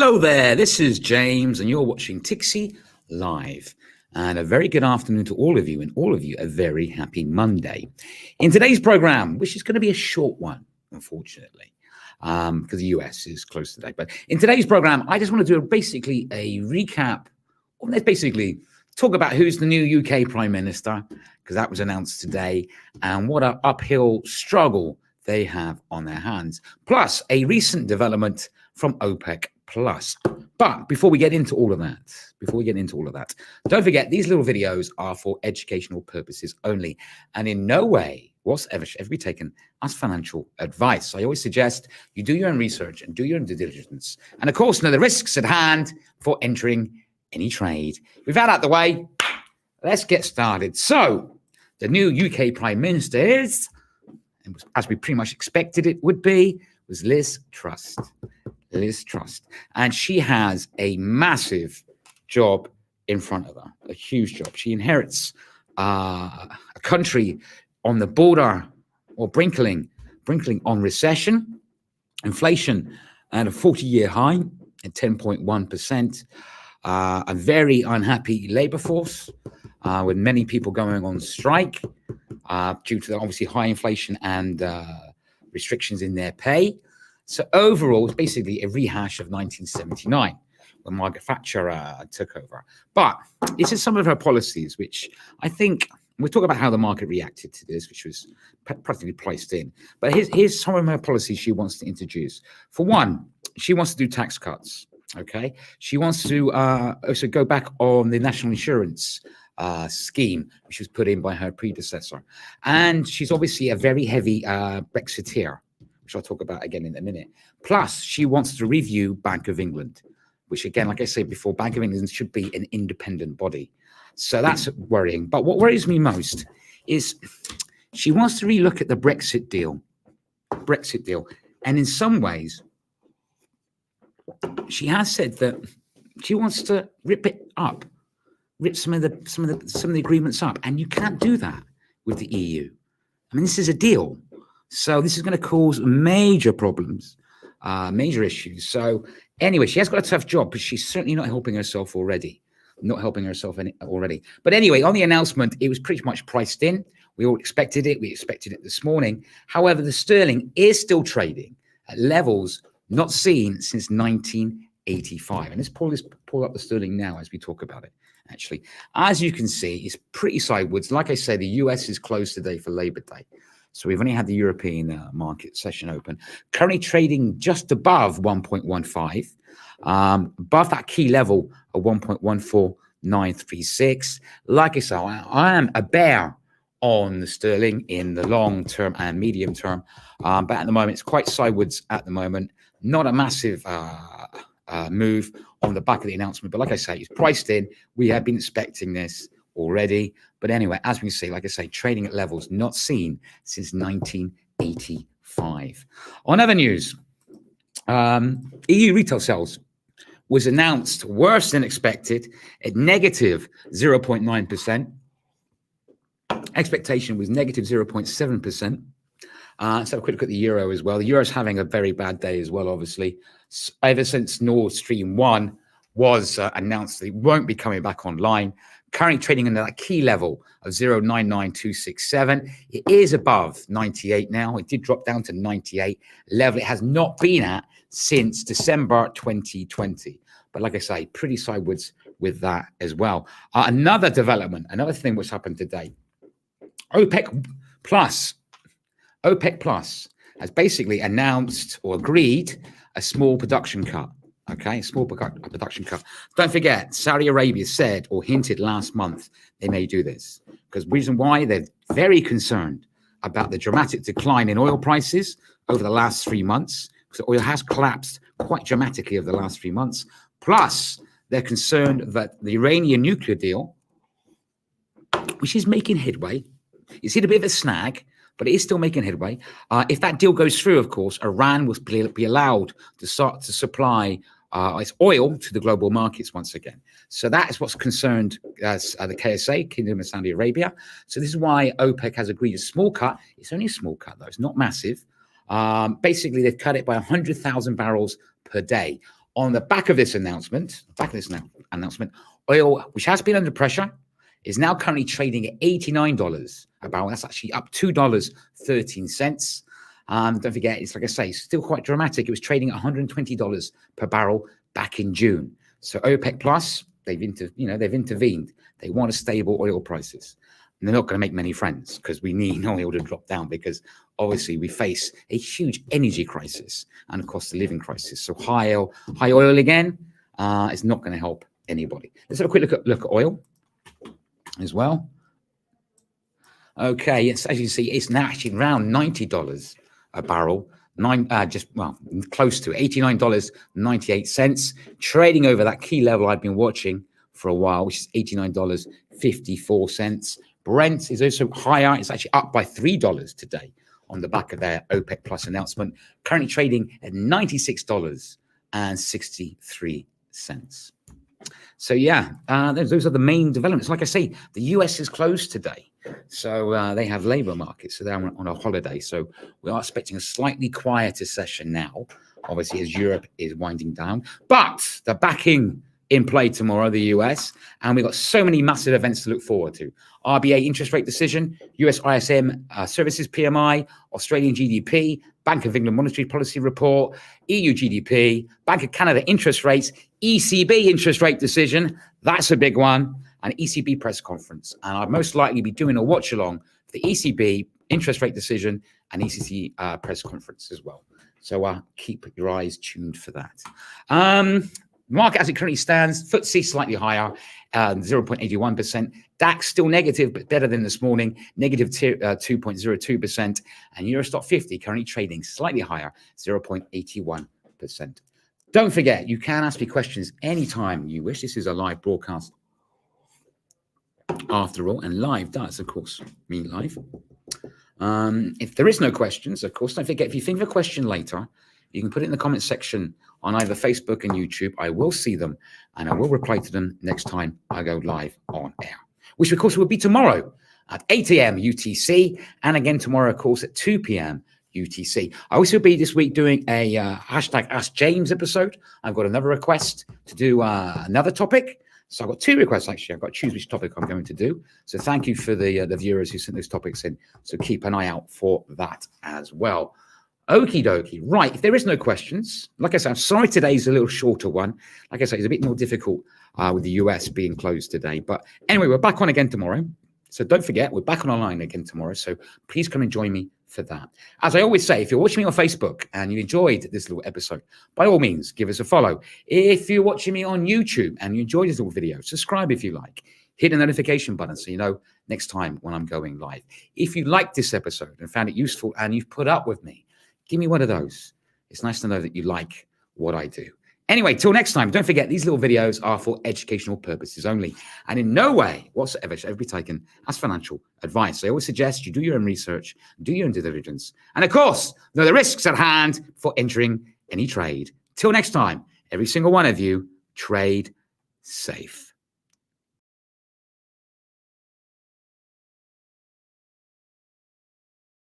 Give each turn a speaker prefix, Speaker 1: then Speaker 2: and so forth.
Speaker 1: Hello there, this is James and you're watching Tixee Live. And a very good afternoon to all of you, and all of you a very happy Monday. In today's program, which is going to be a short one, unfortunately, because the US is closed today. But in today's program, I just want to do basically a recap, or let's basically talk about who's the new UK Prime Minister, because that was announced today, and what an uphill struggle they have on their hands, plus a recent development from OPEC Plus. But before we get into all of that, don't forget these little videos are for educational purposes only, and in no way whatsoever should ever be taken as financial advice. I always suggest you do your own research and do your own due diligence, and of course know the risks at hand for entering any trade. With that out the way, let's get started. So the new UK Prime Minister is, as we pretty much expected it would be, was Liz Truss. And she has a massive job in front of her, a huge job. She inherits a country on the border or brinkling on recession, inflation at a 40-year high at 10.1%, a very unhappy labor force with many people going on strike due to the obviously high inflation and restrictions in their pay. So overall, it's basically a rehash of 1979 when Margaret Thatcher took over. But this is some of her policies, which I think we'll talk about how the market reacted to this, which was practically priced in. But here's some of her policies she wants to introduce. For one, she wants to do tax cuts. Okay, she wants to also go back on the national insurance scheme, which was put in by her predecessor. And she's obviously a very heavy Brexiteer, which I'll talk about again in a minute. Plus, she wants to review Bank of England, which again, like I said before, Bank of England should be an independent body. So that's worrying. But what worries me most is she wants to relook at the Brexit deal. And in some ways, she has said that she wants to rip it up, rip some of the agreements up. And you can't do that with the EU. I mean, this is a deal. So this is going to cause major problems, major issues. So anyway, she has got a tough job, but she's certainly not helping herself already. But anyway, on the announcement, it was pretty much priced in. We all expected it. We expected it this morning. However, the sterling is still trading at levels not seen since 1985. And let's pull up the sterling now as we talk about it. Actually, as you can see, it's pretty sideways. Like I say, the US is closed today for Labor Day. So we've only had the European market session open. Currently trading just above 1.15, above that key level of 1.14936. Like I said, I am a bear on the sterling in the long term and medium term. But at the moment, it's quite sideways at the moment. Not a massive move on the back of the announcement. But like I say, it's priced in. We have been expecting this already. But anyway, as we see, like I say, trading at levels not seen since 1985. On other news, EU retail sales was announced worse than expected at negative 0.9%. Expectation was negative 0.7%. Let's have a quick look at the euro as well. The euro is having a very bad day as well, obviously. Ever since Nord Stream 1 was announced that it won't be coming back online, currently trading in that key level of 0.99267. It is above 98 now. It did drop down to 98 level. It has not been at since December 2020. But like I say, pretty sideways with that as well. Another development, another thing which happened today, OPEC Plus has basically announced or agreed a small production cut. Okay, small production cut. Don't forget, Saudi Arabia said or hinted last month they may do this. Because reason why, they're very concerned about the dramatic decline in oil prices over the last 3 months. Because oil has collapsed quite dramatically over the last 3 months. Plus, they're concerned that the Iranian nuclear deal, which is making headway, it's hit a bit of a snag, but it is still making headway. If that deal goes through, of course, Iran will be allowed to start to supply its oil to the global markets once again. So that is what's concerned as the KSA, Kingdom of Saudi Arabia. So this is why OPEC has agreed a small cut. It's only a small cut, though. It's not massive. Basically, they've cut it by 100,000 barrels per day. on the back of this announcement, oil, which has been under pressure, is now currently trading at $89 a barrel. That's actually up $2.13. Don't forget, it's like I say, still quite dramatic. It was trading at $120 per barrel back in June. So OPEC Plus, they've intervened. They want stable oil prices. And they're not going to make many friends because we need oil to drop down, because obviously we face a huge energy crisis and of course the living crisis. So high oil again is not going to help anybody. Let's have a quick look at oil as well. Okay, yes, as you see, it's now actually around $90 a barrel, close to $89.98, trading over that key level I've been watching for a while, which is $89.54. Brent is also higher. It's actually up by $3 today on the back of their OPEC Plus announcement, currently trading at $96.63. So yeah, those are the main developments. Like I say, the US is closed today. So they have labor markets, so they're on a holiday. So we are expecting a slightly quieter session now, obviously, as Europe is winding down. But they're back in play tomorrow, the US, and we've got so many massive events to look forward to. RBA interest rate decision, US ISM services PMI, Australian GDP, Bank of England monetary policy report, EU GDP, Bank of Canada interest rates, ECB interest rate decision. That's a big one. An ECB press conference. And I'll most likely be doing a watch along for the ECB interest rate decision and ECC press conference as well. So keep your eyes tuned for that. Market as it currently stands, FTSE slightly higher, 0.81%. DAX still negative, but better than this morning, negative 2.02%. And Eurostock 50 currently trading slightly higher, 0.81%. Don't forget, you can ask me questions anytime you wish. This is a live broadcast after all, and live does, of course, mean live. If there is no questions, of course, don't forget, if you think of a question later, you can put it in the comment section on either Facebook and YouTube. I will see them and I will reply to them next time I go live on air, which of course will be tomorrow at 8 a.m. UTC, and again tomorrow, of course, at 2 p.m. UTC. I also be this week doing a hashtag Ask James episode. I've got another request to do another topic. So I've got two requests, actually. I've got to choose which topic I'm going to do. So thank you for the viewers who sent those topics in. So keep an eye out for that as well. Okie dokie. Right. If there is no questions, like I said, I'm sorry today's a little shorter one. Like I said, it's a bit more difficult with the US being closed today. But anyway, we're back on again tomorrow. So don't forget, we're back on online again tomorrow. So please come and join me for that. As I always say, if you're watching me on Facebook and you enjoyed this little episode, by all means, give us a follow. If you're watching me on YouTube and you enjoyed this little video, subscribe if you like. Hit the notification button so you know next time when I'm going live. If you liked this episode and found it useful and you've put up with me, give me one of those. It's nice to know that you like what I do. Anyway, till next time, don't forget, these little videos are for educational purposes only, and in no way whatsoever should ever be taken as financial advice. I always suggest you do your own research, do your own due diligence, and of course, know the risks at hand for entering any trade. Till next time, every single one of you, trade safe.